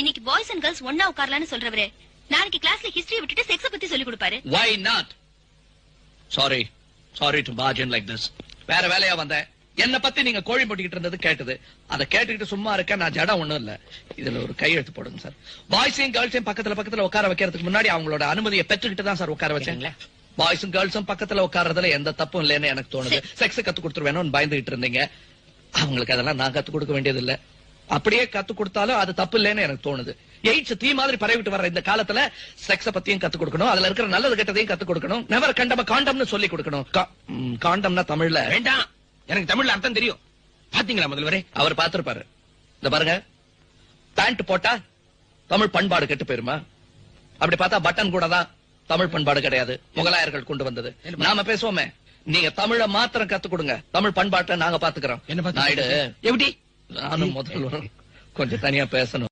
இன்னைக்கு boys and girls ஒன்னா உட்காரலாம்னு சொல்றவரு நாளைக்கு கிளாஸ்ல ஹிஸ்டரி விட்டுட்டு செக்ஸ் பத்தி சொல்லி கொடுப்பாரு. Why not? Sorry to barge in like this. வேற வேலையா வந்தேன். என்ன பத்தி நீங்க கோழி போட்டுக்கிட்டு இருந்தது கேட்டது. அதை கேட்டுக்கிட்டு சும்மா இருக்க நான் ஜடம் ஒண்ணும் இல்ல. இதுல ஒரு கையெழுத்து போடுங்க சார். பாய்ஸையும் கேர்ள்ஸையும் பக்கத்துல உட்கார வைக்கிறதுக்கு முன்னாடி அவங்களோட அனுமதியை பெற்றுக்கிட்டு தான் சார் உட்கார வச்சீங்களா? பாய்ஸும் கேர்ள்ஸும் பக்கத்துல உட்கார்றதுல எந்த தப்பும் இல்லைன்னு எனக்கு தோணுது. செக்ஸ் கத்து கொடுத்துருவேணும்னு பயந்துகிட்டு இருந்தீங்க. அவங்களுக்கு அதெல்லாம் நான் கத்து கொடுக்க வேண்டியது இல்ல. அப்படியே கத்து கொடுத்தாலும் அது தப்பு இல்லைன்னு எனக்கு தோணுது. எய்ட்ஸ் தீ மாதிரி பரவிட்டு வர்ற இந்த காலத்துல செக்ஸ பத்தியும் கத்து கொடுக்கணும், அதுல இருக்கிற நல்லது கெட்டதையும் கத்து கொடுக்கணும். நெவர் கண்டம காண்டம்னு சொல்லி கொடுக்கணும். காண்டம்னா தமிழ்ல வேண்டாம், எனக்கு தமிழ்ல அர்த்தம் தெரியும். பாத்தீங்களா முதல்வரே? அவர் பாத்திருப்பாரு. இந்த பாருங்க, பேண்ட் போட்டா தமிழ் பண்பாடு கெட்டு போயிருமா? அப்படி பார்த்தா பட்டன் கூட தான் தமிழ் பண்பாடு கிடையாது, முகலாயர்கள் கொண்டு வந்தது. நாம பேசுவோமே, நீங்க தமிழ மாத்திரம் கத்து கொடுங்க, தமிழ் பண்பாட்டை நாங்க பாத்துக்கிறோம். என்ன நாயுடு எப்படி? நானும் முதல்வரும் கொஞ்சம் தனியா பேசணும்.